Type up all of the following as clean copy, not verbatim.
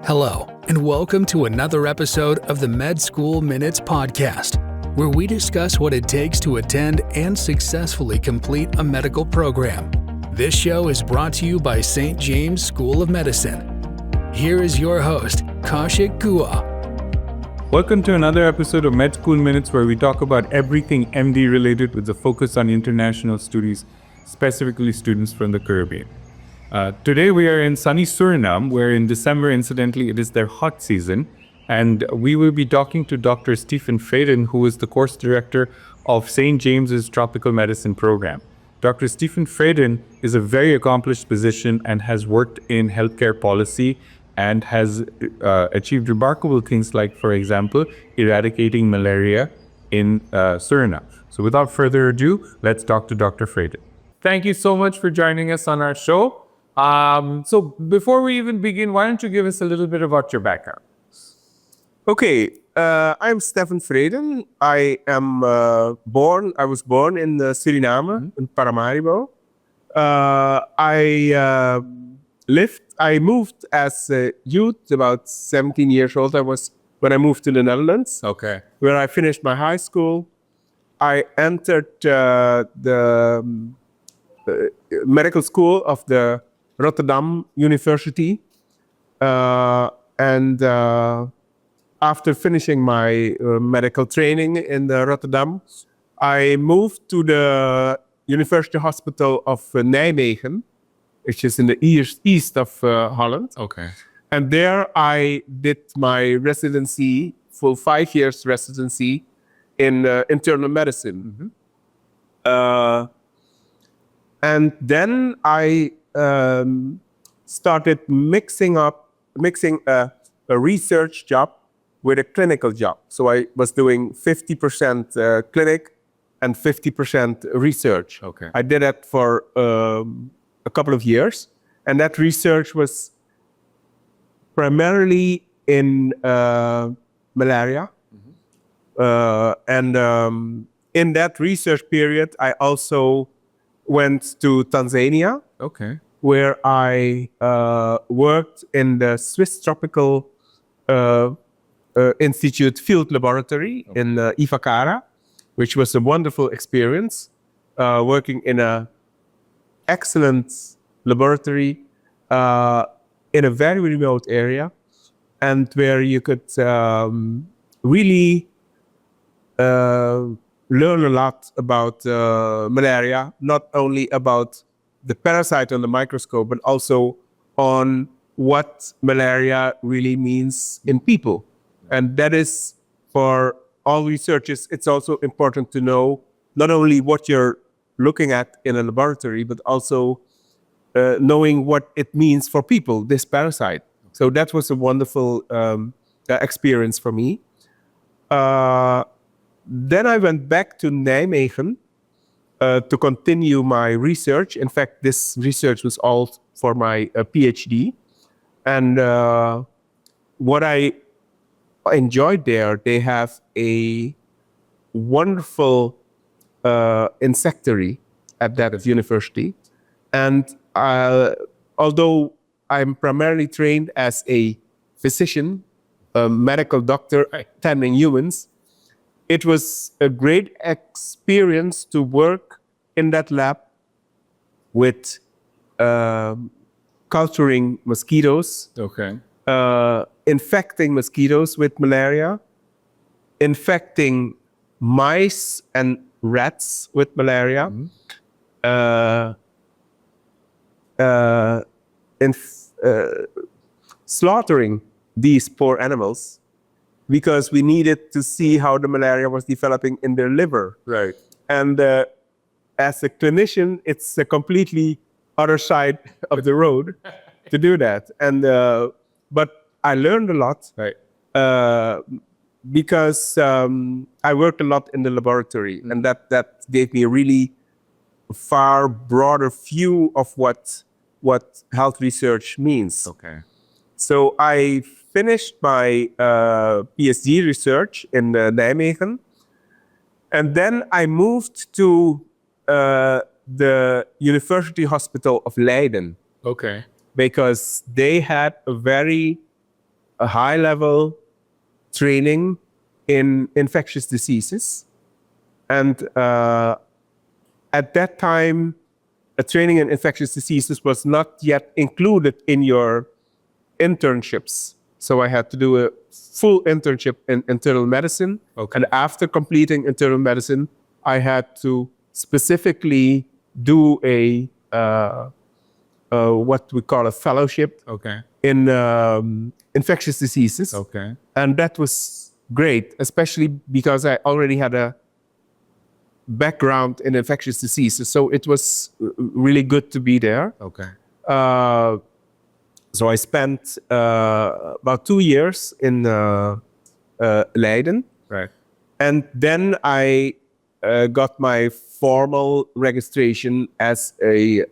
Hello, and welcome to another episode of the Med School Minutes podcast, where we discuss what it takes to attend and successfully complete a medical program. This show is brought to you by St. James School of Medicine. Here is your host, Kaushik Gua. Welcome to another episode of Med School Minutes, where we talk about everything MD related with a focus on international students, specifically students from the Caribbean. Today we are in sunny Suriname, where in December, incidentally, it is their hot season. And we will be talking to Dr. Stephen Vreden, who is the course director of St. James's Tropical Medicine program. Dr. Stephen Vreden is a very accomplished physician and has worked in healthcare policy and has achieved remarkable things like, for example, eradicating malaria in Suriname. So without further ado, let's talk to Dr. Vreden. Thank you so much for joining us on our show. So before we even begin, why don't you give us a little bit about your background? Okay, I'm Stephen Vreden. I was born in Suriname, in Paramaribo. I moved as a youth, about 17 years old. I was when I moved to the Netherlands. Okay. Where I finished my high school. I entered the medical school of the Rotterdam University, and after finishing my medical training in Rotterdam, I moved to the University Hospital of Nijmegen, which is in the east of Holland. Okay. And there I did my residency, full 5 years residency in internal medicine. Mm-hmm. And then I started mixing a research job with a clinical job. So I was doing 50% clinic and 50% research. Okay. I did that for a couple of years. And that research was primarily in malaria. Mm-hmm. In that research period, I also went to Tanzania, Okay. where I worked in the Swiss Tropical Institute Field Laboratory in Ifakara, which was a wonderful experience, working in an excellent laboratory in a very remote area, and where you could really learn a lot about malaria, not only about the parasite on the microscope, but also on what malaria really means in people. And that is, for all researchers, it's also important to know not only what you're looking at in a laboratory, but also knowing what it means for people, this parasite. So that was a wonderful experience for me. Then I went back to Nijmegen to continue my research. In fact, this research was all for my PhD. And what I enjoyed there, they have a wonderful insectary at that university. And although I'm primarily trained as a physician, a medical doctor attending humans, it was a great experience to work in that lab with culturing mosquitoes, Okay. infecting mosquitoes with malaria, infecting mice and rats with malaria, slaughtering these poor animals, because we needed to see how the malaria was developing in their liver. Right. And as a clinician, it's a completely other side of the road to do that. And but I learned a lot, Right. because I worked a lot in the laboratory, and that gave me a really far broader view of what health research means. Okay. So I finished my PhD research in Nijmegen, and then I moved to the University Hospital of Leiden. Okay. Because they had a very a high-level training in infectious diseases. And at that time, a training in infectious diseases was not yet included in your internships. So I had to do a full internship in internal medicine. Okay. And after completing internal medicine, I had to specifically do a what we call a fellowship Okay. in infectious diseases. Okay. And that was great, especially because I already had a background in infectious diseases. So it was really good to be there. Okay. So I spent about 2 years in Leiden. Right. And then I got my formal registration as a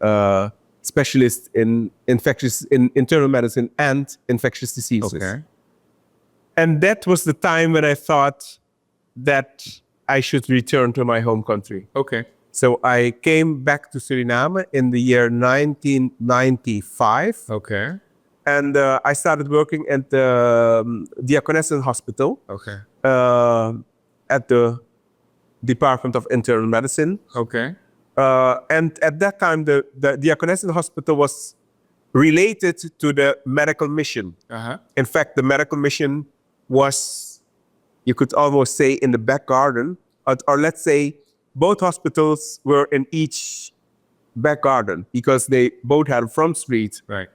specialist in internal medicine and infectious diseases. Okay. And that was the time when I thought that I should return to my home country. Okay. So I came back to Suriname in the year 1995. Okay. And I started working at the Diakonessen Hospital Okay. at the Department of Internal Medicine. Okay. And at that time, the Diakonessen Hospital was related to the medical mission. Uh-huh. In fact, the medical mission was, you could almost say, in the back garden, or let's say both hospitals were in each back garden because they both had a front street, Right.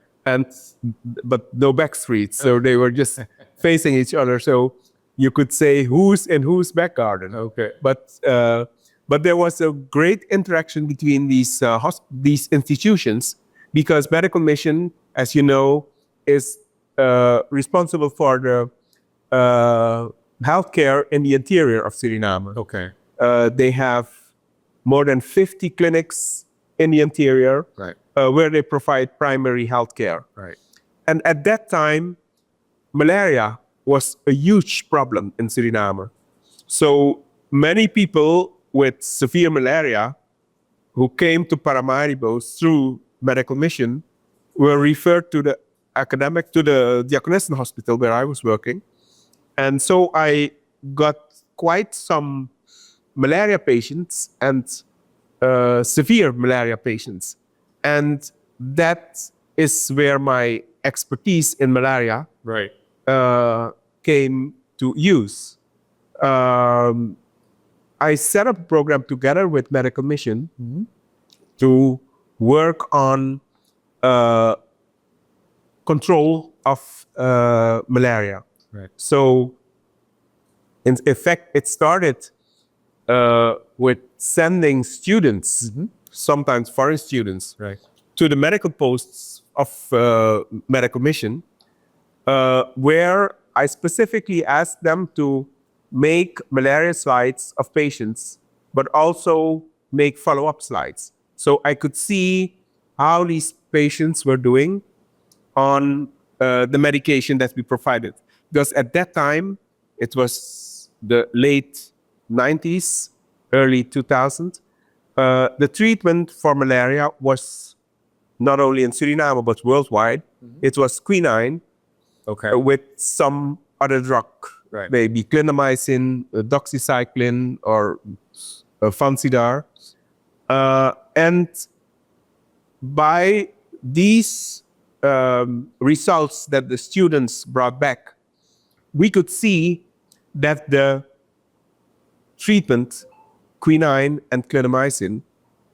but no back streets. So they were just facing each other. So you could say who's in whose back garden. Okay. But there was a great interaction between these institutions because medical mission, as you know, is responsible for the healthcare in the interior of Suriname. Okay. They have more than 50 clinics in the interior, Right. where they provide primary health care. Right. And at that time, malaria was a huge problem in Suriname. So many people with severe malaria who came to Paramaribo through medical mission were referred to the Diakonessen Hospital where I was working. And so I got quite some malaria patients and severe malaria patients. And that is where my expertise in malaria Right. came to use. I set up a program together with Medical Mission to work on control of malaria. Right. So, in effect, it started with sending students, sometimes foreign students, Right. to the medical posts of Medical Mission, where I specifically asked them to make malaria slides of patients, but also make follow-up slides. So I could see how these patients were doing on the medication that we provided. Because at that time, it was the late 90s, early 2000s. The treatment for malaria was not only in Suriname, but worldwide. It was quinine Okay. with some other drug, Right. maybe clindamycin, doxycycline, or Fansidar. And by these results that the students brought back, we could see that the treatment, quinine and clindamycin,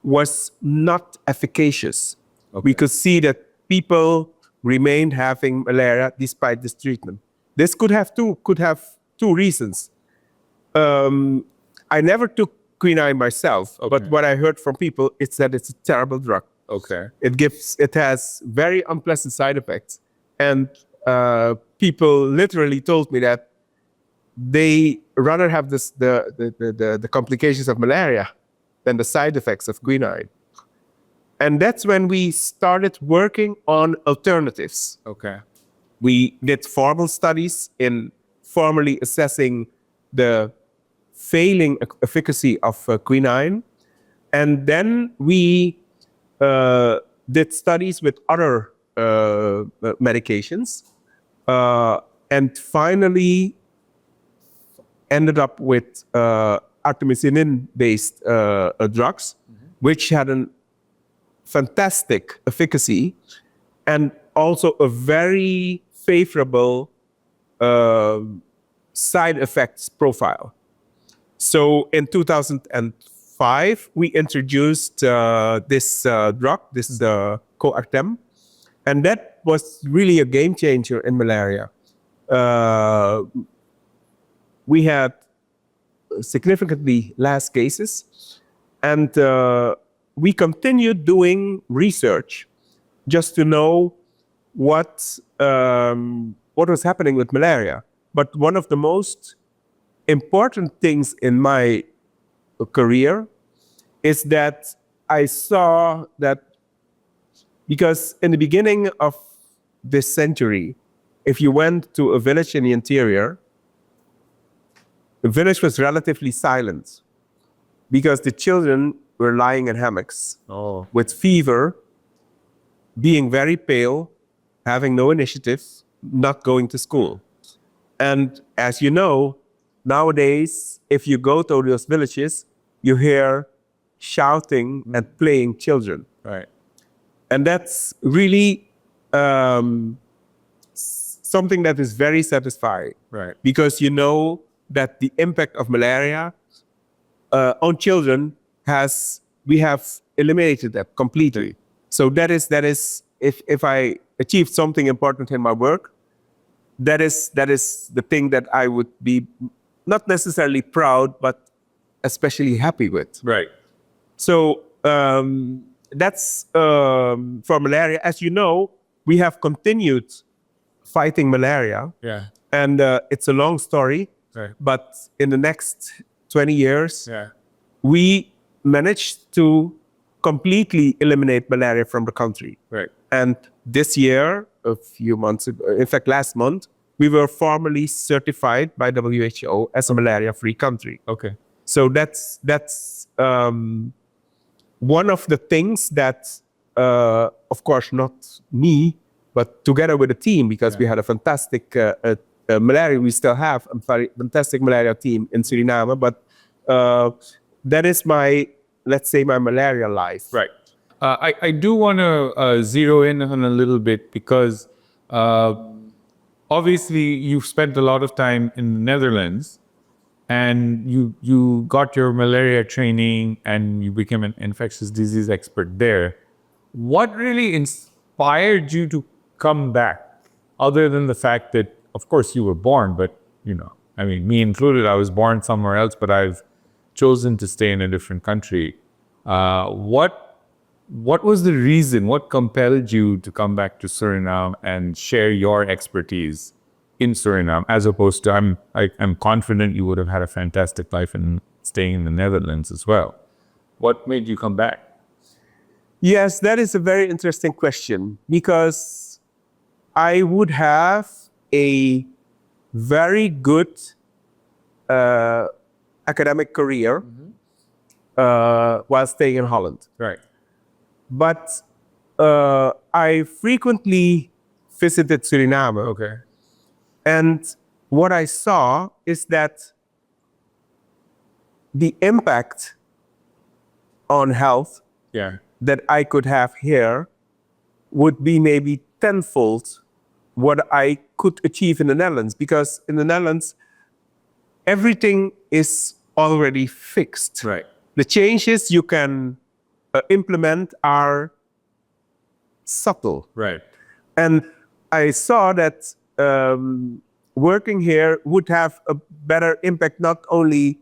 was not efficacious. Okay. We could see that people remained having malaria despite this treatment. This could have two reasons. I never took quinine myself, Okay. but what I heard from people is that it's a terrible drug. Okay. It has very unpleasant side effects, and people literally told me that they rather have the complications of malaria than the side effects of quinine. And that's when we started working on alternatives. Okay. We did formal studies in formally assessing the failing efficacy of quinine. And then we did studies with other medications. and finally ended up with artemisinin-based drugs, which had a fantastic efficacy and also a very favorable side effects profile. So in 2005, we introduced this drug, this is the Coartem, and that was really a game changer in malaria. We had significantly less cases, and we continued doing research just to know what was happening with malaria. But one of the most important things in my career is that I saw that, because in the beginning of this century, if you went to a village in the interior, the village was relatively silent because the children were lying in hammocks with fever, being very pale, having no initiative, not going to school. And as you know, nowadays, if you go to those villages, you hear shouting and playing children. Right. And that's really something that is very satisfying. Right. Because you know that the impact of malaria on children we have eliminated that completely. So that is if I achieved something important in my work, that is the thing that I would be not necessarily proud, but especially happy with. Right. So that's for malaria. As you know, we have continued fighting malaria. Yeah. And it's a long story. Right. But in the next 20 years, Yeah. we managed to completely eliminate malaria from the country. Right. And this year, a few months ago, in fact, last month, we were formally certified by WHO as a malaria-free country. Okay. So that's one of the things that, of course, not me, but together with the team, because we had a fantastic malaria, we still have a very fantastic malaria team in Suriname, but that is let's say my malaria life. Right. I do want to zero in on a little bit because obviously you've spent a lot of time in the Netherlands and you got your malaria training and you became an infectious disease expert there. What really inspired you to come back, other than the fact that, of course, you were born, but, I mean, me included, I was born somewhere else, but I've chosen to stay in a different country. What was the reason? What compelled you to come back to Suriname and share your expertise in Suriname, as opposed to I'm confident you would have had a fantastic life in staying in the Netherlands as well. What made you come back? Yes, that is a very interesting question, because I would have a very good academic career while staying in Holland. Right. But I frequently visited Suriname. Okay. And what I saw is that the impact on health that I could have here would be maybe tenfold what I could achieve in the Netherlands. Because in the Netherlands, everything is already fixed. Right. The changes you can implement are subtle. Right. And I saw that working here would have a better impact, not only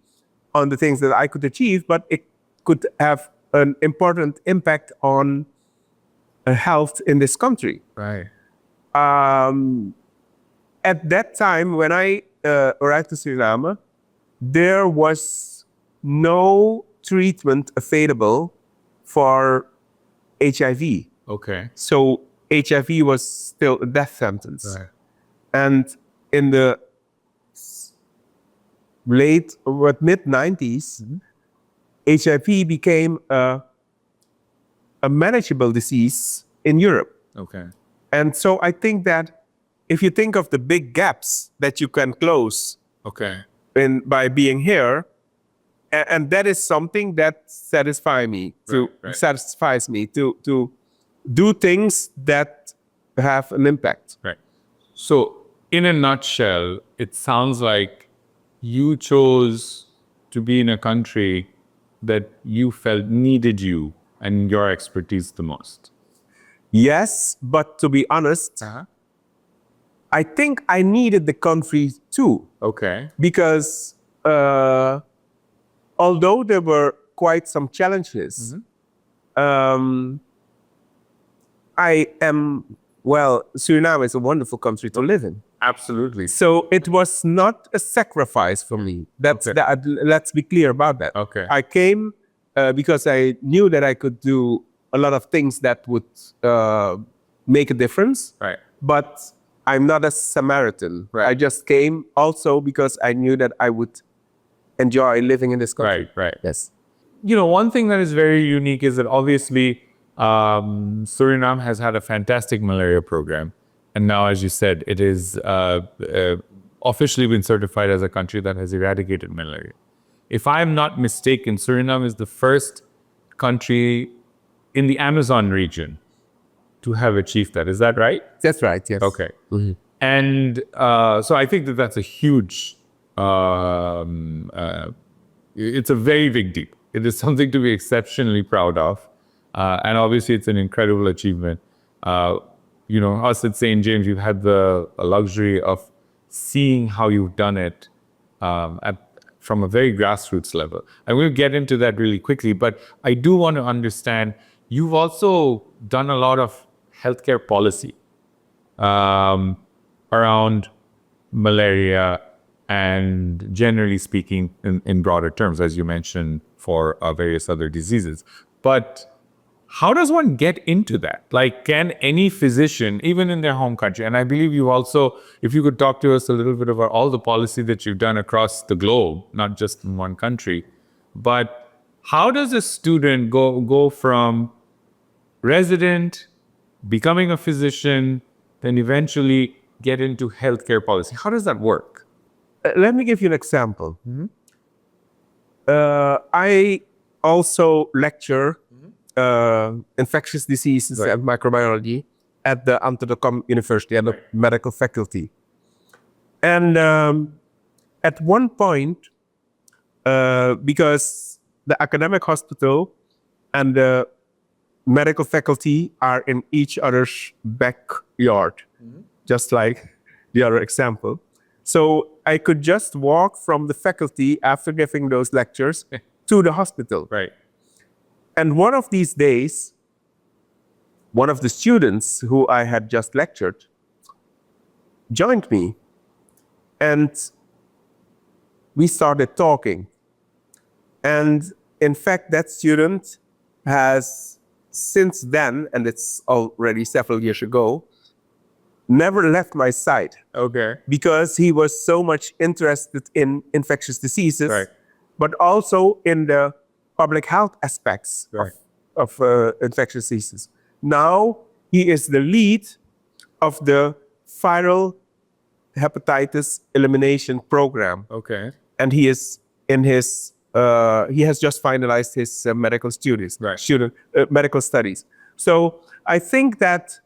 on the things that I could achieve, but it could have an important impact on health in this country. Right. At that time, when I arrived to Suriname, there was no treatment available for HIV. Okay. So HIV was still a death sentence. Right. And in the mid-90s, HIV became a manageable disease in Europe. Okay. And so I think that if you think of the big gaps that you can close Okay. by being here, and that is something that satisfies me to do things that have an impact. Right. So, in a nutshell, it sounds like you chose to be in a country that you felt needed you and your expertise the most. Yes, but to be honest, I think I needed the country too, Okay. because although there were quite some challenges, Suriname is a wonderful country to live in. Absolutely. So it was not a sacrifice for me. Let's be clear about that. Okay. I came because I knew that I could do a lot of things that would make a difference. Right. But I'm not a Samaritan. Right. I just came also because I knew that I would enjoy living in this country. Right. Yes. One thing that is very unique is that obviously Suriname has had a fantastic malaria program. And now, as you said, it is officially been certified as a country that has eradicated malaria. If I'm not mistaken, Suriname is the first country in the Amazon region to have achieved that. Is that right? That's right, yes. Okay. And so I think that that's a huge, it's a very big deal. It is something to be exceptionally proud of. And obviously, it's an incredible achievement. Us at St. James, you've had the luxury of seeing how you've done it from a very grassroots level. And we'll get into that really quickly, but I do want to understand, you've also done a lot of healthcare policy around malaria and generally speaking in broader terms, as you mentioned, for various other diseases. But how does one get into that? Like, can any physician, even in their home country, and I believe you also, if you could talk to us a little bit about all the policy that you've done across the globe, not just in one country, but how does a student go from resident, becoming a physician, then eventually get into healthcare policy? How does that work? Let me give you an example. I also lecture infectious diseases and microbiology at the Amsterdam University at the medical faculty. And at one point, because the academic hospital and the medical faculty are in each other's backyard, just like the other example. So I could just walk from the faculty after giving those lectures to the hospital. Right. And one of these days, one of the students who I had just lectured joined me, and we started talking. And in fact, that student has since then, and it's already several years ago, never left my side. Okay. Because he was so much interested in infectious diseases, Right. but also in the public health aspects Right. of infectious diseases. Now he is the lead of the viral hepatitis elimination program. Okay. And he is in his, he has just finalized his medical studies, Right. Medical studies. So I think that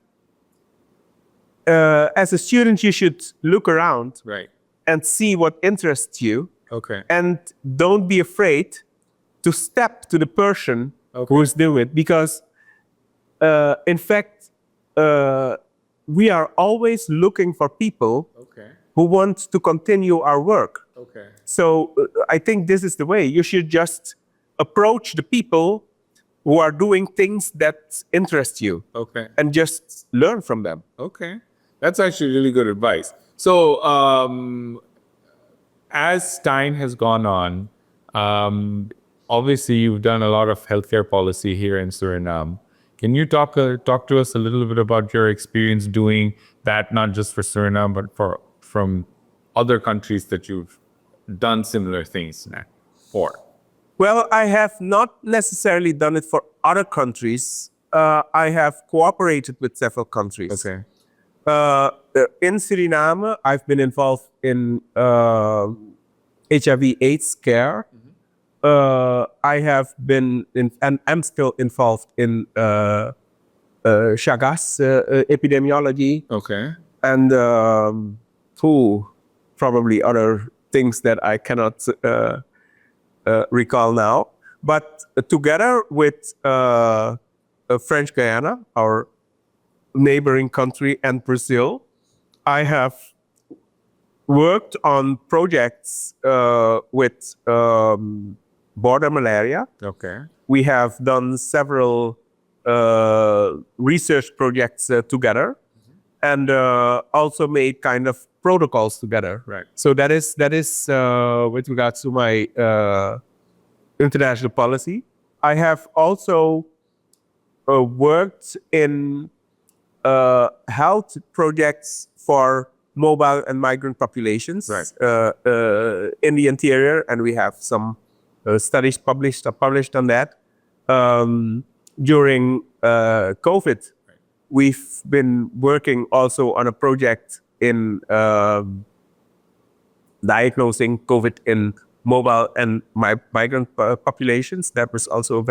as a student, you should look around Right. and see what interests you, Okay. and don't be afraid to step to the person who is doing it, because in fact, we are always looking for people Okay. who want to continue our work. Okay. So I think this is the way. You should just approach the people who are doing things that interest you, Okay. and just learn from them. Okay. That's actually really good advice. So, as time has gone on, obviously you've done a lot of healthcare policy here in Suriname. Can you talk to us a little bit about your experience doing that, not just for Suriname, but from other countries that you've done similar things for? Well, I have not necessarily done it for other countries. I have cooperated with several countries. Okay. In Suriname, I've been involved in HIV/AIDS care. I have been and I'm still involved in Chagas epidemiology. Okay. And probably other things that I cannot recall now. But together with French Guyana, our neighboring country, and Brazil, I have worked on projects with border malaria. Okay. We have done several research projects together, and also made kind of protocols together. Right. So that is with regards to my international policy. I have also worked in health projects for mobile and migrant populations in the interior, and we have some studies published on that. During COVID, we've been working also on a project in diagnosing COVID in mobile and migrant populations. That was also a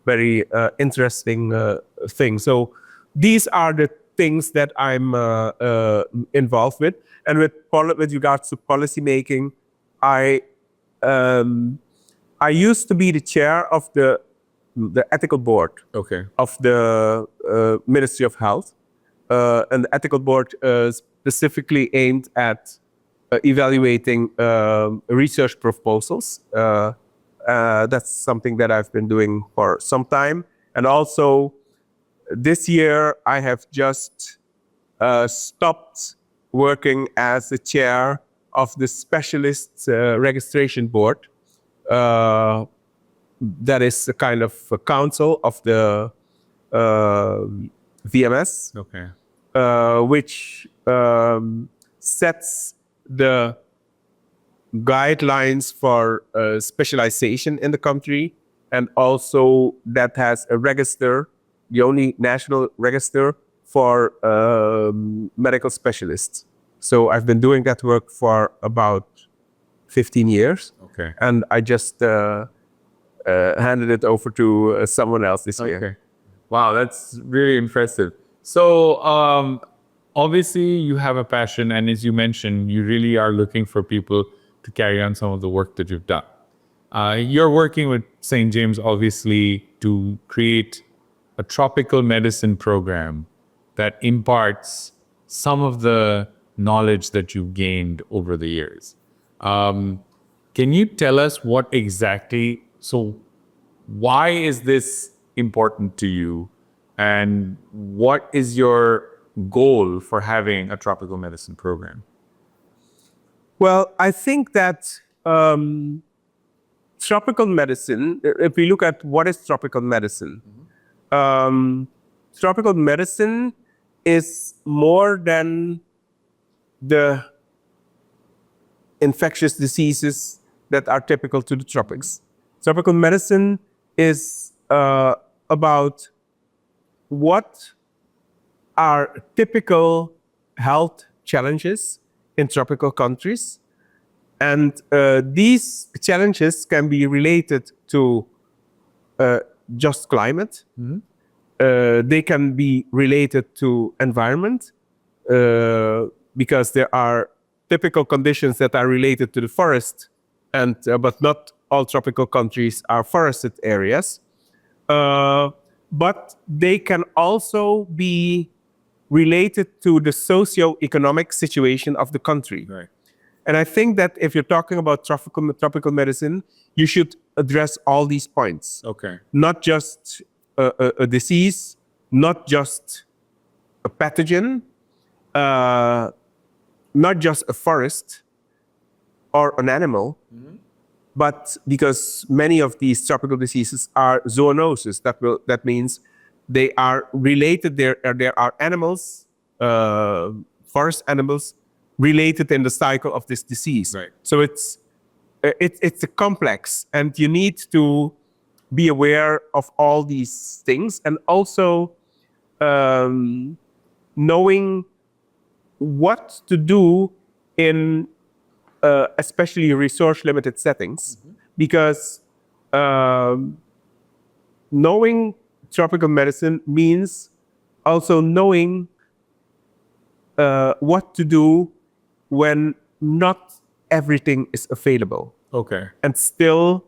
very interesting thing. So these are the things that I'm involved with. And with regards to policy making, I used to be the chair of the ethical board of the Ministry of Health. And the ethical board specifically aimed at evaluating research proposals. That's something that I've been doing for some time. And also, this year, I have just stopped working as the chair of the specialist registration board. That is a kind of a council of the VMS, which sets the guidelines for specialization in the country, and also that has a register, the only national register for medical specialists. So I've been doing that work for about 15 years. Okay. And I just handed it over to someone else this year. Okay. Wow, that's really impressive. So obviously you have a passion, and as you mentioned, you really are looking for people to carry on some of the work that you've done. You're working with St. James, obviously, to create a tropical medicine program that imparts some of the knowledge that you've gained over the years. Can you tell us what exactly, so why is this important to you, and what is your goal for having a tropical medicine program? Well, I think that tropical medicine, if we look at what is tropical medicine, tropical medicine is more than the infectious diseases that are typical to the tropics. Tropical medicine is about what are typical health challenges in tropical countries. And these challenges can be related to just climate. They can be related to environment, because there are typical conditions that are related to the forest, and but not all tropical countries are forested areas. But they can also be related to the socio-economic situation of the country. Right. And I think that if you're talking about tropical medicine, you should address all these points. Okay. Not just a disease, not just a pathogen, not just a forest or an animal, but because many of these tropical diseases are zoonoses. That means they are related. There are animals, forest animals, related in the cycle of this disease. Right. So it's a complex, and you need to be aware of all these things, and also knowing what to do in especially resource-limited settings, because knowing tropical medicine means also knowing what to do when not everything is available, Okay. and still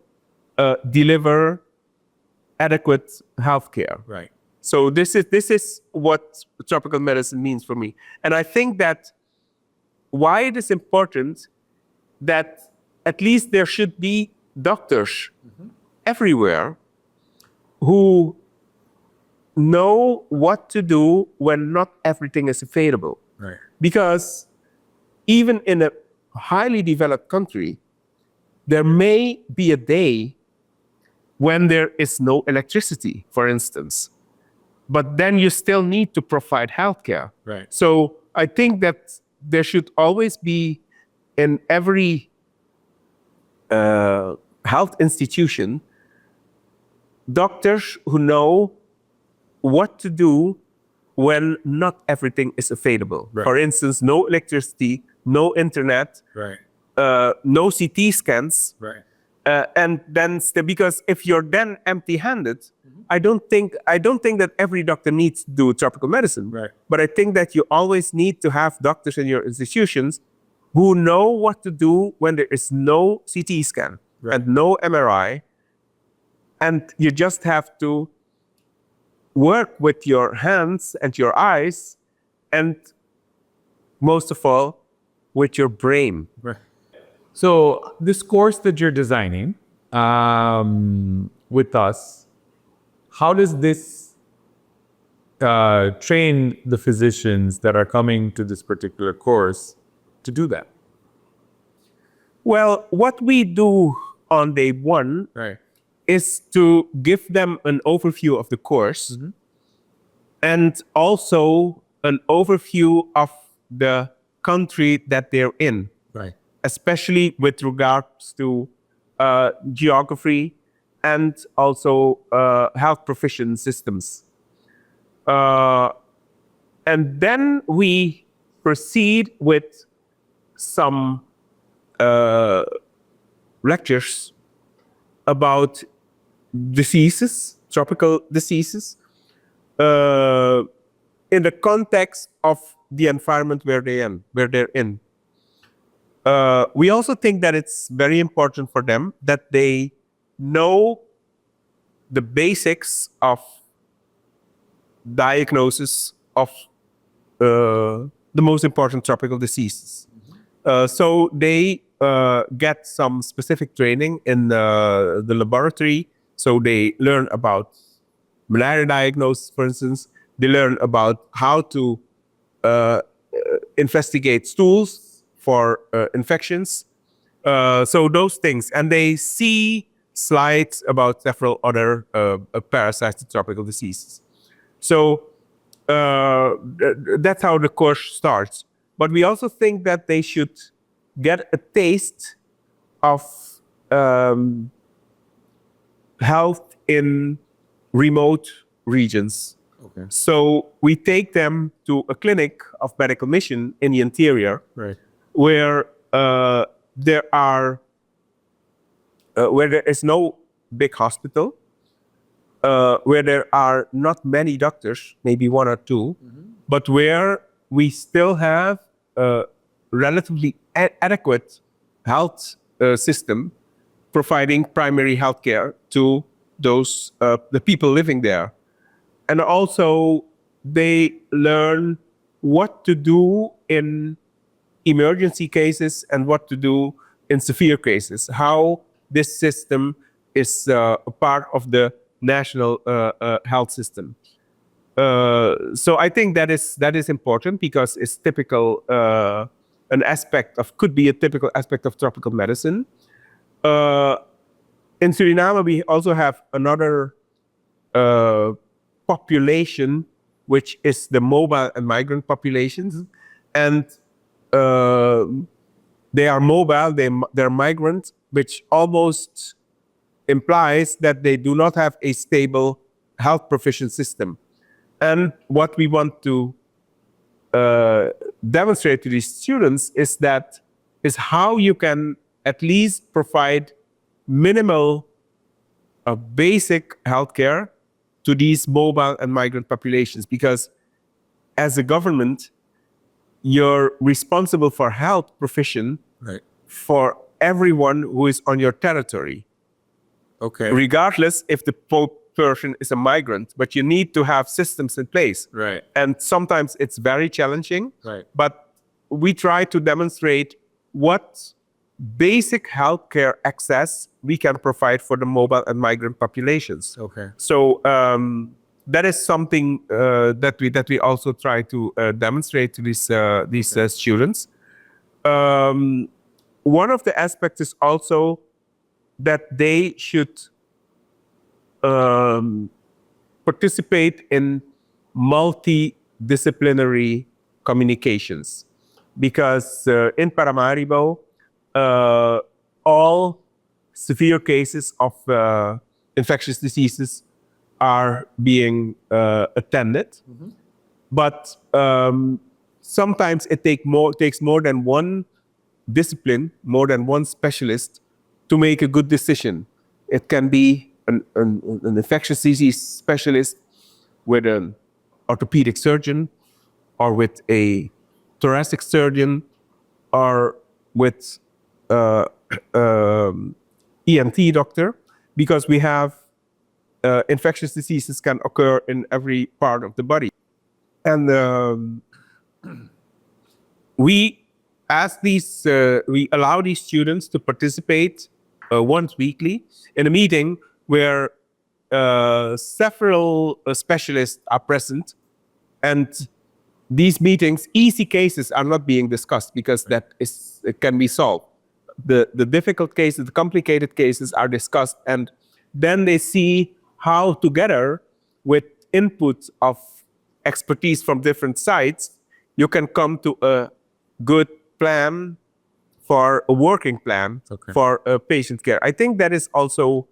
deliver adequate healthcare. Right. So this is what tropical medicine means for me. And I think that why it is important that at least there should be doctors everywhere who know what to do when not everything is available. Right. Because even in a highly developed country, there may be a day when there is no electricity, for instance. But then you still need to provide healthcare. Right. So I think that there should always be in every health institution doctors who know what to do when not everything is available. Right. For instance, no electricity, no internet, Right. no CT scans. Right. And then because if you're then empty-handed, I don't think that every doctor needs to do tropical medicine. Right. But I think that you always need to have doctors in your institutions who know what to do when there is no CT scan and no MRI, and you just have to work with your hands and your eyes, and most of all, with your brain. Right. So this course that you're designing with us, how does this train the physicians that are coming to this particular course to do that? Well, what we do on day one Right. is to give them an overview of the course and also an overview of the country that they're in, Right. especially with regards to geography and also health provision systems. And then we proceed with some lectures about diseases, tropical diseases, in the context of the environment where they're in. We also think that it's very important for them that they know the basics of diagnosis of the most important tropical diseases. So they get some specific training in the laboratory. So they learn about malaria diagnosis, for instance. They learn about how to investigate stools for infections. So those things. And they see slides about several other parasites and tropical diseases. So that's how the course starts. But we also think that they should get a taste of health in remote regions. Okay. So we take them to a clinic of medical mission in the interior, Right. where there is no big hospital, where there are not many doctors, maybe one or two, but where we still have a relatively adequate health system providing primary health care to those the people living there. And also they learn what to do in emergency cases and what to do in severe cases, how this system is a part of the national health system. So I think that is important because it's typical, could be a typical aspect of tropical medicine. In Suriname, we also have another population, which is the mobile and migrant populations, and they are mobile, they're migrant, which almost implies that they do not have a stable health provision system. And what we want to demonstrate to these students is how you can at least provide minimal basic healthcare to these mobile and migrant populations, because as a government, you're responsible for health provision for everyone who is on your territory. Okay. Regardless if the person is a migrant, but you need to have systems in place. Right. And sometimes it's very challenging. Right. But we try to demonstrate what basic healthcare access we can provide for the mobile and migrant populations. Okay. So that is something that we also try to demonstrate to these students. One of the aspects is also that they should participate in multidisciplinary communications, because in Paramaribo, all severe cases of infectious diseases are being attended. Mm-hmm. But sometimes it takes more than one discipline, more than one specialist to make a good decision. It can be an infectious disease specialist with an orthopedic surgeon, or with a thoracic surgeon, or with ENT doctor, because we have infectious diseases can occur in every part of the body. And we allow these students to participate once weekly in a meeting where several specialists are present, and these meetings, easy cases are not being discussed because it can be solved. The difficult cases, the complicated cases are discussed, and then they see how together with input of expertise from different sides, you can come to a good plan, for a working plan for patient care. I think that is also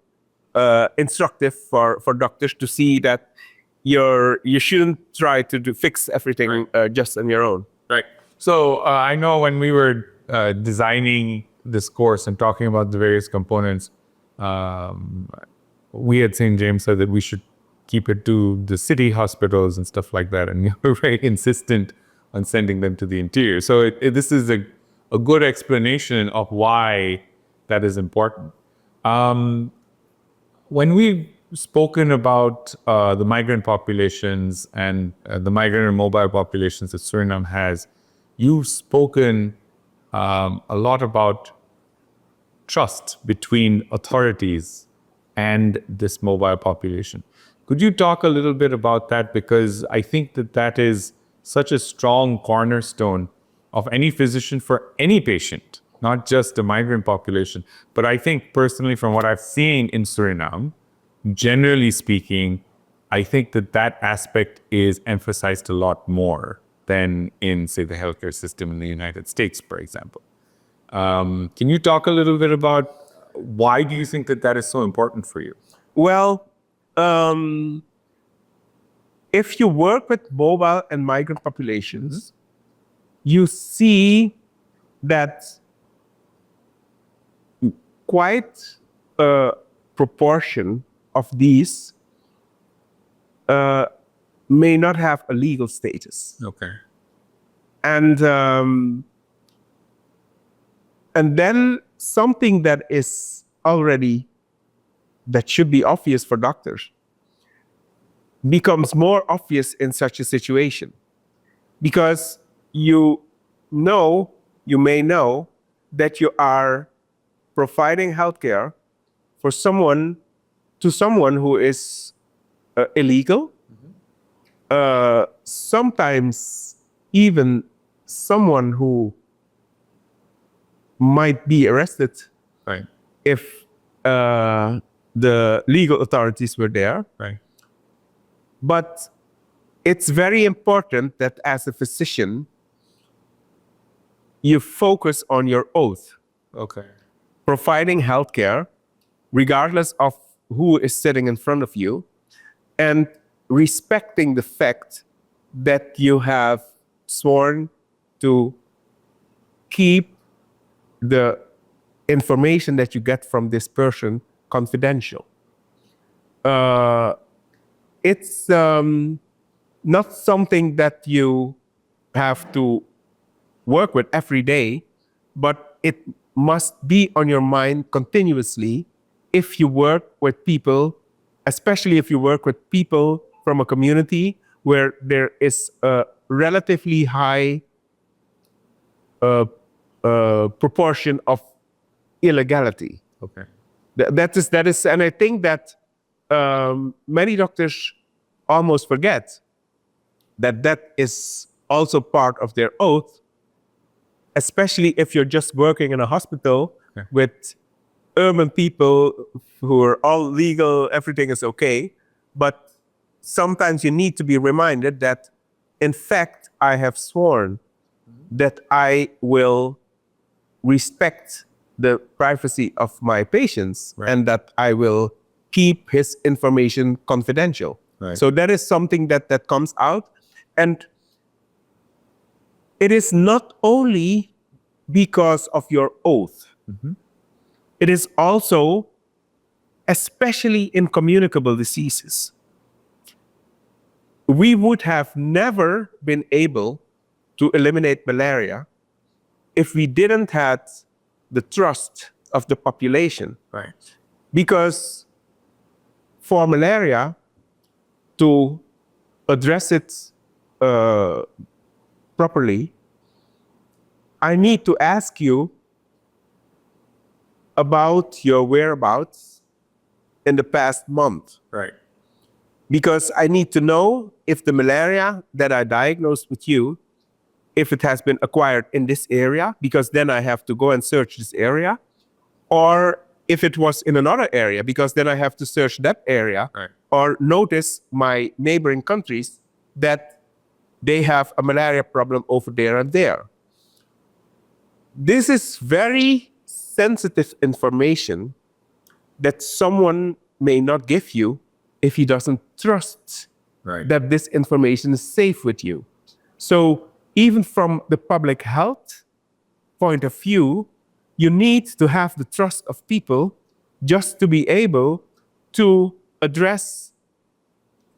instructive for doctors to see that you shouldn't try to fix everything just on your own. Right. So I know when we were designing this course and talking about the various components, we at St. James said that we should keep it to the city hospitals and stuff like that. And you were very insistent on sending them to the interior. So this is a good explanation of why that is important. When we've spoken about the migrant populations and the migrant and mobile populations that Suriname has, you've spoken a lot about trust between authorities and this mobile population. Could you talk a little bit about that? Because I think that is such a strong cornerstone of any physician for any patient, not just the migrant population. But I think personally, from what I've seen in Suriname, generally speaking, I think that aspect is emphasized a lot more than in, say, the healthcare system in the United States, for example. Can you talk a little bit about why do you think that is so important for you? Well, if you work with mobile and migrant populations, you see that quite a proportion of these may not have a legal status. Okay. And then something that should be obvious for doctors becomes more obvious in such a situation, because you may know that you are providing healthcare for someone who is illegal, sometimes even someone who might be arrested if the legal authorities were there. Right. But it's very important that as a physician, you focus on your oath. Okay. Providing healthcare, regardless of who is sitting in front of you, and respecting the fact that you have sworn to keep the information that you get from this person confidential. It's not something that you have to work with every day, but it must be on your mind continuously if you work with people, especially if you work with people from a community where there is a relatively high proportion of illegality. Okay. That is, and I think that many doctors almost forget that is also part of their oath, especially if you're just working in a hospital with urban people who are all legal, everything is okay. But sometimes you need to be reminded that, in fact, I have sworn that I will respect the privacy of my patients and that I will keep his information confidential. So that is something that comes out. And it is not only because of your oath. It is also, especially in communicable diseases. We would have never been able to eliminate malaria if we didn't have the trust of the population. Because for malaria, to address it properly, I need to ask you about your whereabouts in the past month. Because I need to know if the malaria that I diagnosed with you, if it has been acquired in this area, because then I have to go and search this area, or if it was in another area, because then I have to search that area, or notice my neighboring countries that they have a malaria problem over there and there. This is very sensitive information that someone may not give you if he doesn't trust that this information is safe with you. So even from the public health point of view, you need to have the trust of people just to be able to address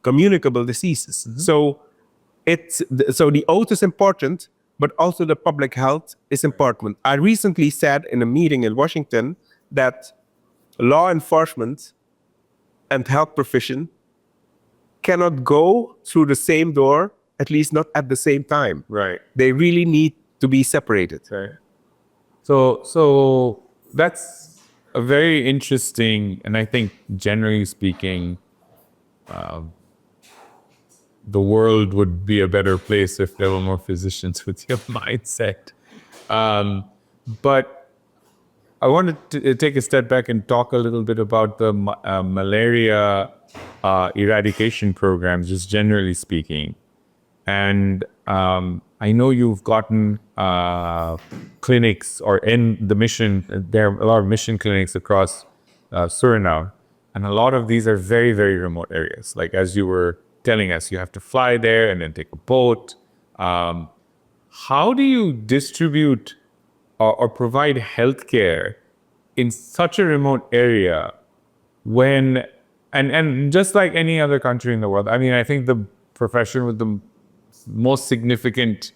communicable diseases. So the oath is important, but also the public health is important. I recently said in a meeting in Washington that law enforcement and health profession cannot go through the same door, at least not at the same time. They really need to be separated. So that's a very interesting, and I think generally speaking, the world would be a better place if there were more physicians with your mindset. But I wanted to take a step back and talk a little bit about the malaria eradication programs, just generally speaking. And I know you've gotten clinics, or in the mission, there are a lot of mission clinics across Suriname. And a lot of these are very, very remote areas. Like as you were telling us, you have to fly there and then take a boat. How do you distribute or provide healthcare in such a remote area when, and just like any other country in the world, I mean, I think the profession with the most significant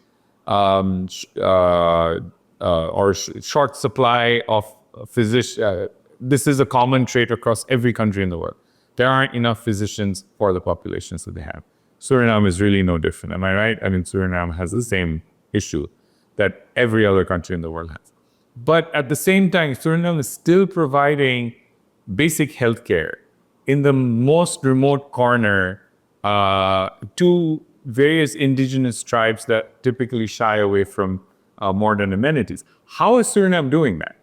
short supply of physicians, this is a common trait across every country in the world. There aren't enough physicians for the populations that they have. Suriname is really no different. Am I right? I mean, Suriname has the same issue that every other country in the world has. But at the same time, Suriname is still providing basic healthcare in the most remote corner to various indigenous tribes that typically shy away from modern amenities. How is Suriname doing that?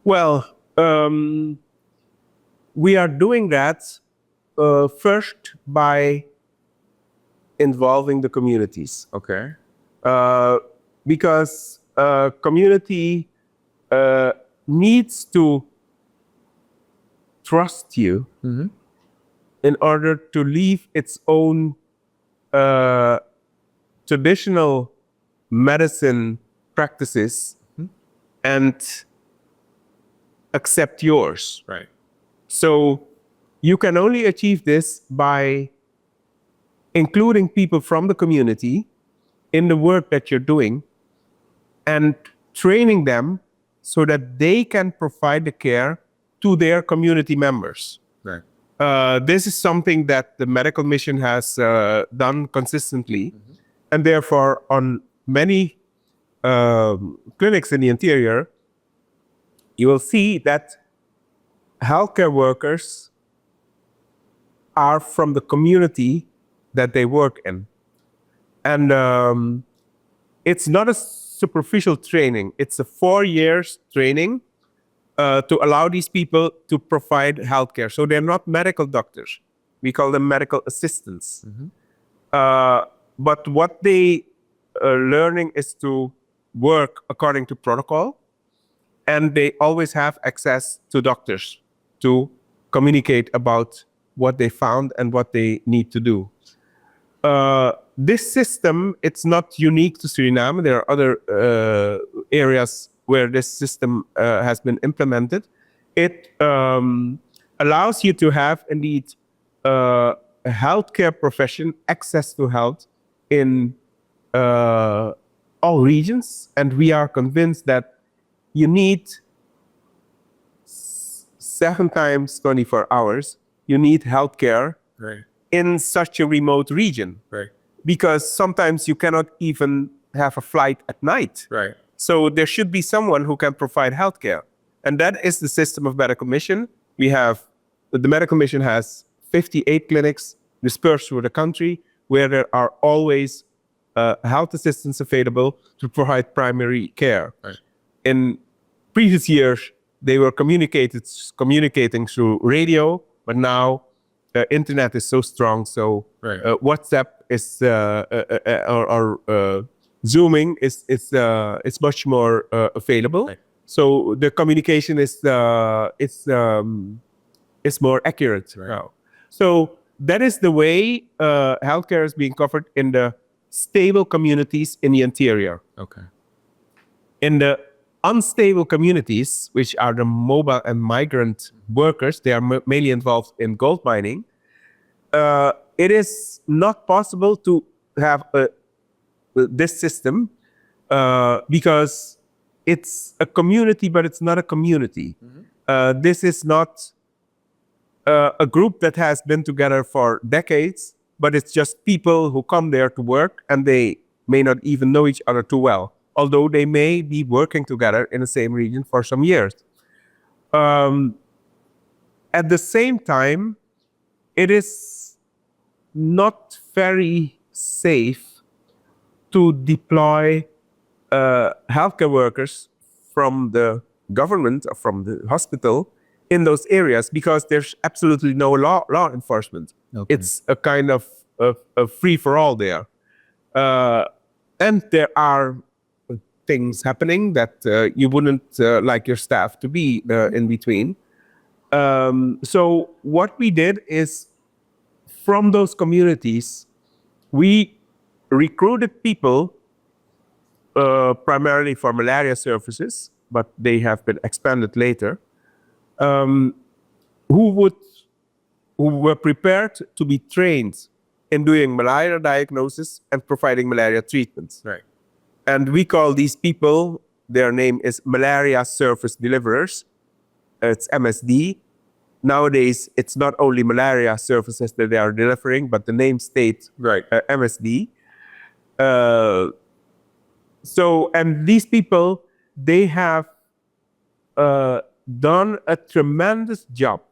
Well, we are doing that first by involving the communities. Because community needs to trust you in order to leave its own traditional medicine practices and accept yours. Right. So you can only achieve this by including people from the community in the work that you're doing and training them so that they can provide the care to their community members. Right. This is something that the medical mission has done consistently, and therefore on many clinics in the interior, you will see that healthcare workers are from the community that they work in. And it's not a superficial training. It's a 4 years training to allow these people to provide healthcare. So they're not medical doctors. We call them medical assistants. But what they are learning is to work according to protocol. And they always have access to doctors to communicate about what they found and what they need to do. This system, it's not unique to Suriname. There are other areas where this system has been implemented. It allows you to have indeed a healthcare profession, access to health in all regions. And we are convinced that you need 7 times 24 hours, you need healthcare Right. in such a remote region. Right. Because sometimes you cannot even have a flight at night. Right. So there should be someone who can provide healthcare. And that is the system of medical mission. The medical mission has 58 clinics dispersed through the country where there are always health assistants available to provide primary care. Right. In previous years, they were communicating through radio, but now internet is so strong. So Right. WhatsApp is or Zooming is much more available. Right. So the communication is more accurate now. So that is the way healthcare is being covered in the stable communities in the interior. Okay. In the unstable communities, which are the mobile and migrant workers, they are mainly involved in gold mining. It is not possible to have this system because it's a community, but it's not a community. This is not a group that has been together for decades, but it's just people who come there to work and they may not even know each other too well, although they may be working together in the same region for some years. At the same time, it is not very safe to deploy healthcare workers from the government or from the hospital in those areas because there's absolutely no law enforcement. Okay. It's a kind of a free-for-all there. And there are things happening that you wouldn't like your staff to be in between. So what we did is, from those communities, we recruited people primarily for malaria services, but they have been expanded later, who were prepared to be trained in doing malaria diagnosis and providing malaria treatments. Right. And we call these people, their name is malaria service deliverers. It's MSD. Nowadays, it's not only malaria services that they are delivering, but the name states Right. MSD. And these people, they have done a tremendous job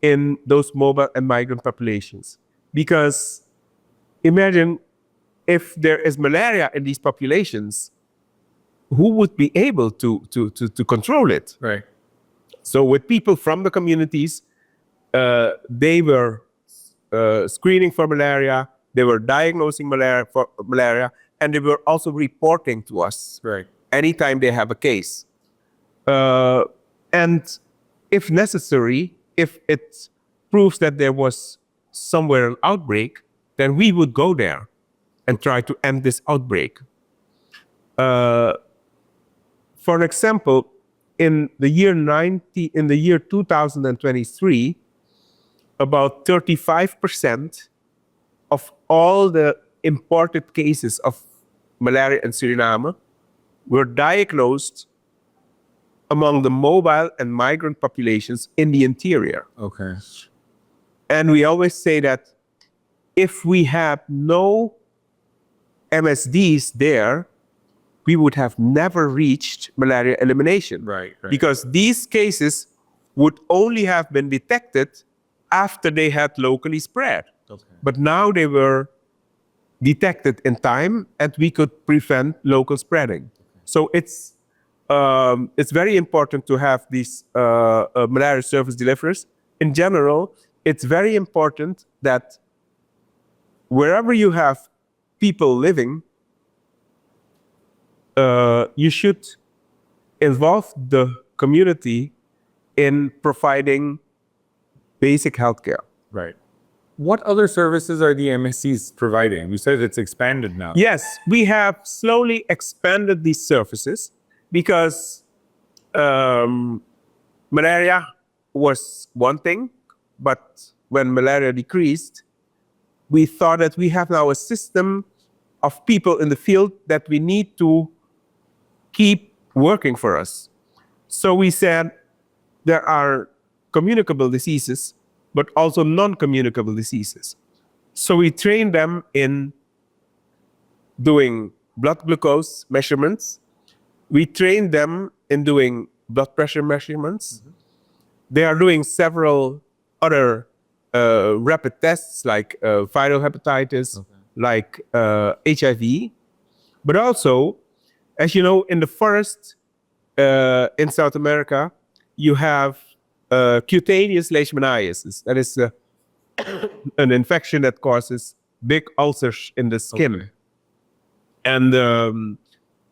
in those mobile and migrant populations. Because imagine if there is malaria in these populations, who would be able to control it? Right. So with people from the communities, they were screening for malaria, they were diagnosing malaria, and they were also reporting to us Right. anytime they have a case. And if necessary, if it proves that there was somewhere an outbreak, then we would go there and try to end this outbreak. For example, in the year 2023, about 35% of all the imported cases of malaria in Suriname were diagnosed among the mobile and migrant populations in the interior. Okay. And we always say that if we have no MSDs there, we would have never reached malaria elimination. Right. Because these cases would only have been detected after they had locally spread. Okay. But now they were detected in time and we could prevent local spreading. So it's very important to have these malaria service deliverers. In general, it's very important that wherever you have people living, you should involve the community in providing basic healthcare. Right. What other services are the MSDs providing? You said it's expanded now. Yes, we have slowly expanded these services because malaria was one thing, but when malaria decreased, we thought that we have now a system of people in the field that we need to keep working for us. So we said there are communicable diseases, but also non-communicable diseases. So we train them in doing blood glucose measurements. We train them in doing blood pressure measurements. Mm-hmm. They are doing several other rapid tests like viral hepatitis, like HIV. But also, as you know, in the forest in South America, you have cutaneous leishmaniasis. That is an infection that causes big ulcers in the skin. Okay. And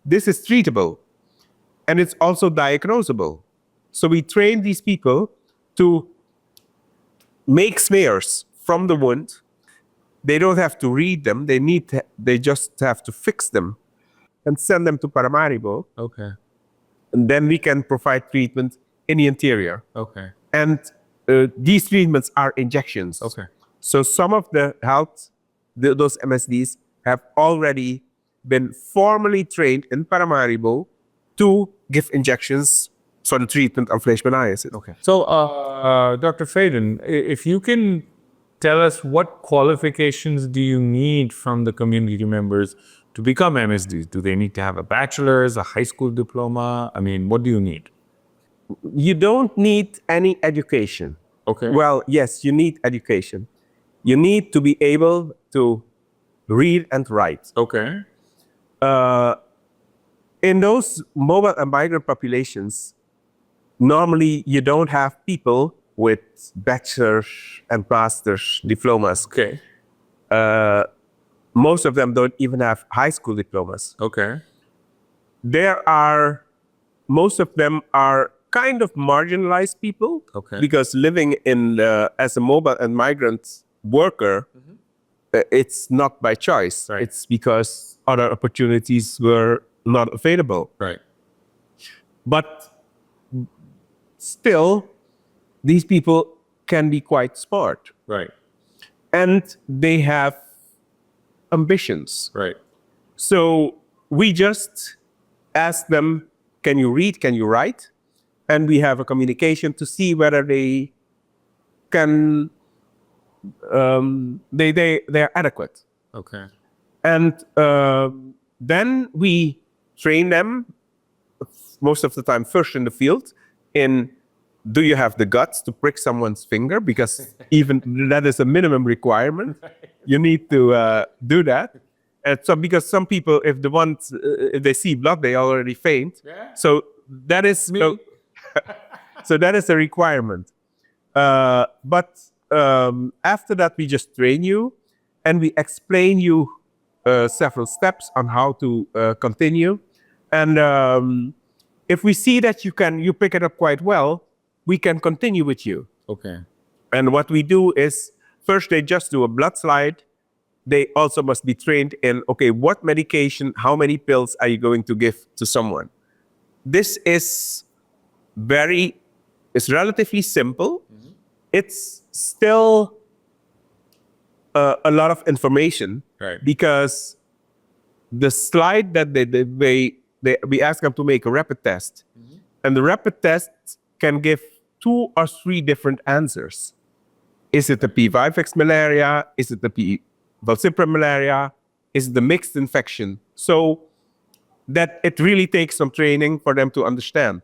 this is treatable. And it's also diagnosable. So we train these people to make smears from the wound. They don't have to read them. They just have to fix them and send them to Paramaribo. Okay. And then we can provide treatment in the interior. Okay. And these treatments are injections. Okay. So some of the those MSDs have already been formally trained in Paramaribo to give injections for the treatment of leishmaniasis. Okay. So, Dr. Vreden, if you can tell us what qualifications do you need from the community members to become MSDs? Do they need to have a bachelor's, a high school diploma? I mean, what do you need? You don't need any education. Okay. Well, yes, you need education. You need to be able to read and write. Okay. In those mobile and migrant populations, normally you don't have people with bachelor's and master's diplomas. Okay. Most of them don't even have high school diplomas. Okay. Most of them are kind of marginalized people. Okay. Because living as a mobile and migrant worker, it's not by choice. Right. It's because other opportunities were not available. Right. But still, these people can be quite smart. Right. And they have ambitions. Right. So we just ask them, can you read, can you write? And we have a communication to see whether they can, they're adequate. Okay. And then we train them, most of the time first in the field, in do you have the guts to prick someone's finger? Because even that is a minimum requirement. You need to do that. And so because some people, if they see blood, they already faint. Yeah. So that is so that is a requirement. But after that, we just train you and we explain you several steps on how to continue. And if we see that you pick it up quite well, we can continue with you. Okay. And what we do is first they just do a blood slide they also must be trained in, okay, what medication, how many pills are you going to give to someone? This is it's relatively simple. It's still a lot of information, Right. because the slide that we ask them to make a rapid test, and the rapid test can give 2 or 3 different answers. Is it the P. vivax malaria? Is it the P. falciparum malaria? Is it the mixed infection? So that it really takes some training for them to understand.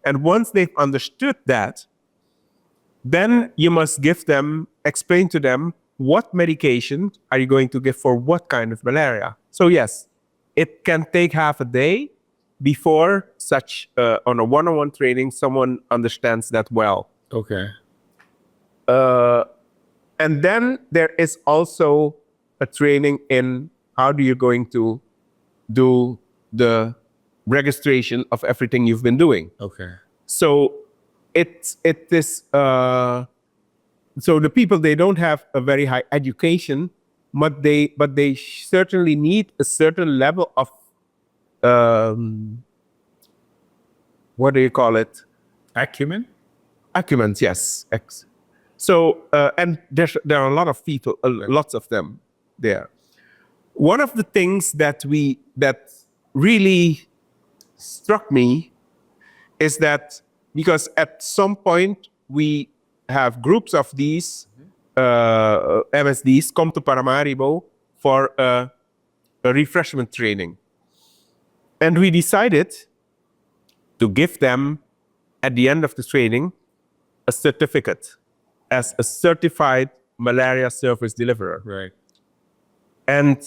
And once they've understood that, then you must explain to them what medication are you going to give for what kind of malaria. So yes, it can take half a day before such on a one-on-one training, someone understands that well. Okay. And then there is also a training in how do you going to do the registration of everything you've been doing. Okay. So it is so the people, they don't have a very high education, but they certainly need a certain level of what do you call it? Acumen? Acumen, yes. So and there are a lot of people, lots of them there. One of the things that really struck me is that, because at some point we have groups of these MSDs come to Paramaribo for a refreshment training. And we decided to give them, at the end of the training, a certificate as a certified malaria service deliverer. Right. And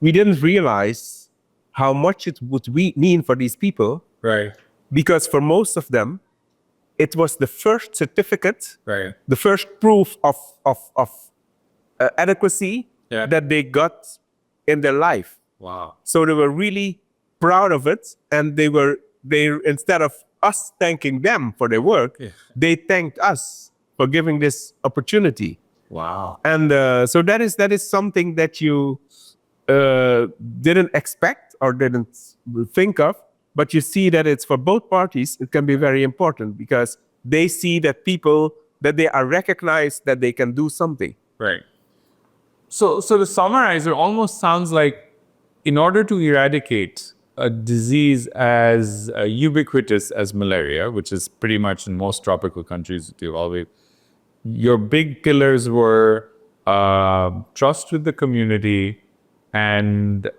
we didn't realize how much it would mean for these people. Right. Because for most of them, it was the first certificate, Right. the first proof of adequacy Yeah. that they got in their life. Wow. So they were really proud of it, and they instead of us thanking them for their work, they thanked us for giving this opportunity. Wow. And so that is something that you didn't expect or didn't think of, but you see that it's for both parties. It can be very important because they see that that they are recognized, that they can do something. Right. So to summarize, it almost sounds like in order to eradicate a disease as ubiquitous as malaria, which is pretty much in most tropical countries, your big pillars were trust with the community and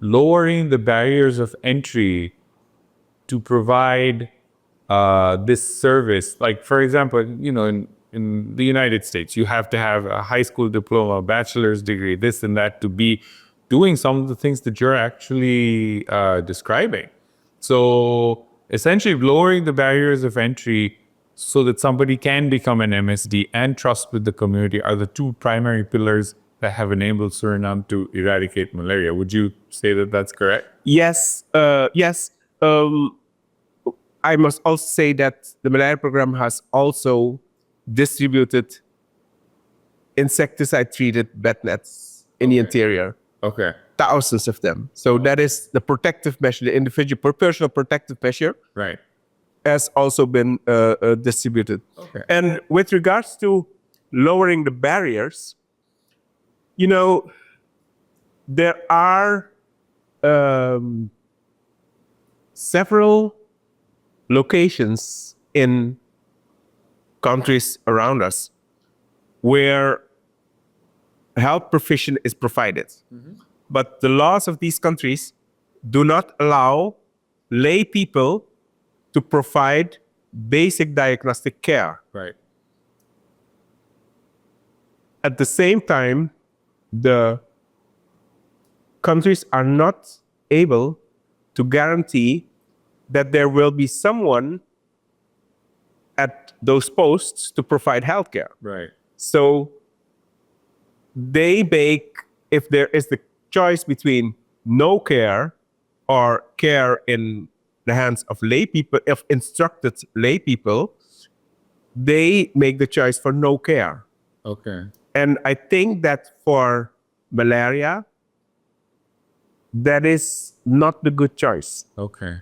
lowering the barriers of entry to provide this service. Like, for example, in the United States, you have to have a high school diploma, bachelor's degree, this and that, to be doing some of the things that you're actually describing. So essentially lowering the barriers of entry so that somebody can become an MSD and trust with the community are the two primary pillars that have enabled Suriname to eradicate malaria. Would you say that that's correct? Yes, yes. I must also say that the malaria program has also distributed insecticide-treated bed nets in the interior. Okay. Thousands of them. So that is the protective measure, the individual personal protective measure. Right. Has also been distributed. Okay. And with regards to lowering the barriers, there are several locations in countries around us where health provision is provided. Mm-hmm. But the laws of these countries do not allow lay people to provide basic diagnostic care. Right. At the same time, the countries are not able to guarantee that there will be someone at those posts to provide healthcare. Right. So they make, if there is the choice between no care or care in the hands of lay people, of instructed lay people, they make the choice for no care. Okay. And I think that for malaria, that is not the good choice. Okay.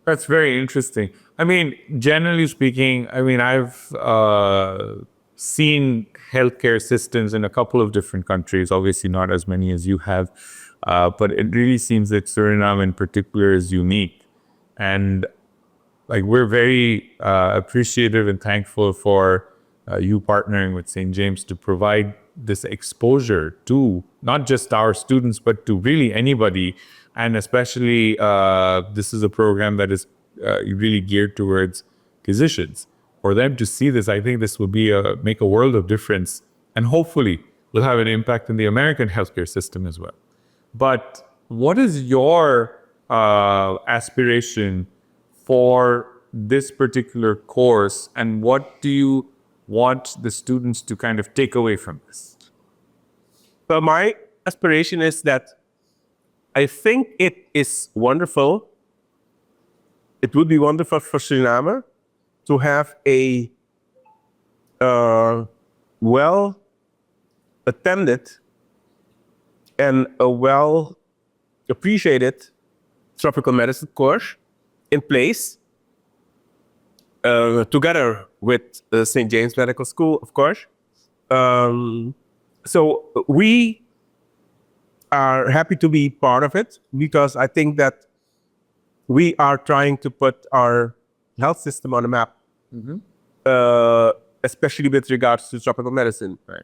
That's very interesting. I mean, generally speaking, I mean, I've seen healthcare systems in a couple of different countries, obviously not as many as you have, but it really seems that Suriname in particular is unique. And like, we're very appreciative and thankful for you partnering with St. James to provide this exposure to not just our students, but to really anybody. And especially, this is a program that is really geared towards physicians. For them to see this, I think this will be make a world of difference, and hopefully will have an impact in the American healthcare system as well. But what is your aspiration for this particular course, and what do you want the students to kind of take away from this? But my aspiration is that I think it is wonderful. It would be wonderful for Suriname to have a well-attended and a well-appreciated tropical medicine course in place, together with the St. James Medical School, of course. So we are happy to be part of it, because I think that we are trying to put our health system on the map, especially with regards to tropical medicine. Right.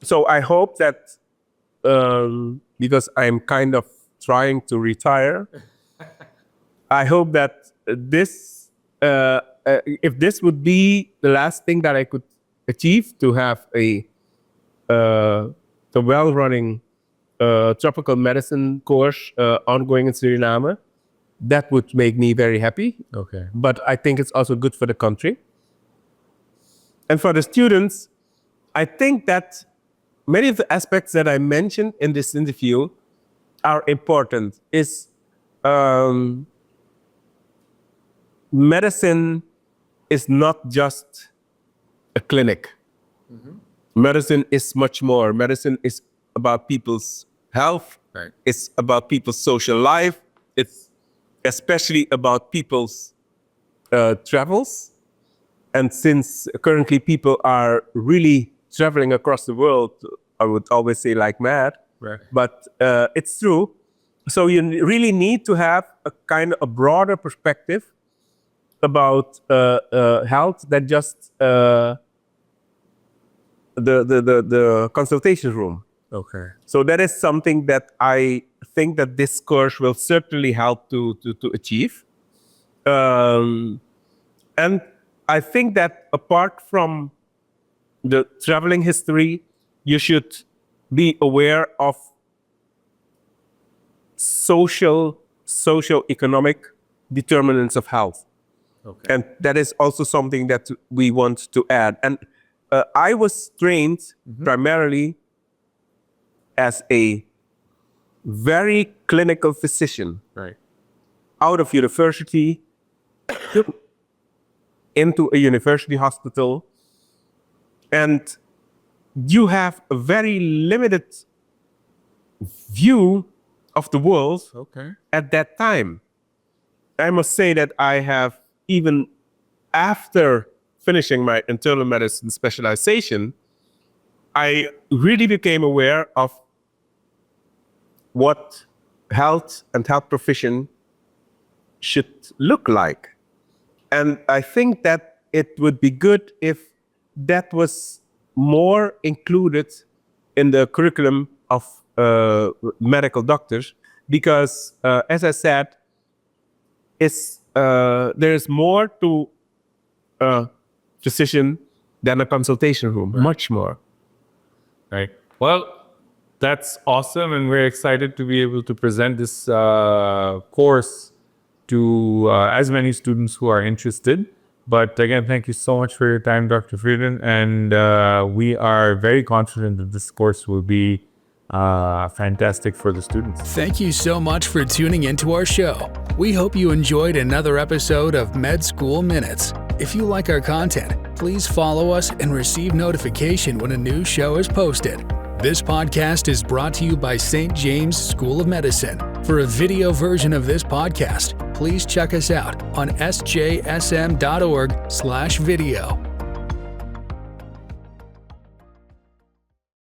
So I hope that, because I'm kind of trying to retire, I hope that this, if this would be the last thing that I could achieve, to have a well-running tropical medicine course ongoing in Suriname, that would make me very happy. Okay. But I think it's also good for the country. And for the students, I think that many of the aspects that I mentioned in this interview are important. Medicine is not just a clinic. Medicine is much more. Medicine is about people's health. Right. It's about people's social life. It's especially about people's travels. And since currently people are really traveling across the world, I would always say like mad, Right. but it's true. So you really need to have a kind of a broader perspective about health than just the consultation room. Okay. So that is something that I think that this course will certainly help to achieve. And I think that apart from the traveling history, you should be aware of socio-economic determinants of health. Okay. And that is also something that we want to add. And I was trained primarily as a very clinical physician. Right. Out of university, into a university hospital, and you have a very limited view of the world Okay. at that time. I must say that I have, even after finishing my internal medicine specialization, I really became aware of what health and health profession should look like. And I think that it would be good if that was more included in the curriculum of medical doctors, because as I said, there's more to a physician than a consultation room, much more. Right. Well, that's awesome, and we're excited to be able to present this course to as many students who are interested. But again, thank you so much for your time, Dr. Vreden, and we are very confident that this course will be fantastic for the students. Thank you so much for tuning into our show. We hope you enjoyed another episode of Med School Minutes. If you like our content, please follow us and receive notification when a new show is posted. This podcast is brought to you by St. James School of Medicine. For a video version of this podcast, please check us out on sjsm.org/video.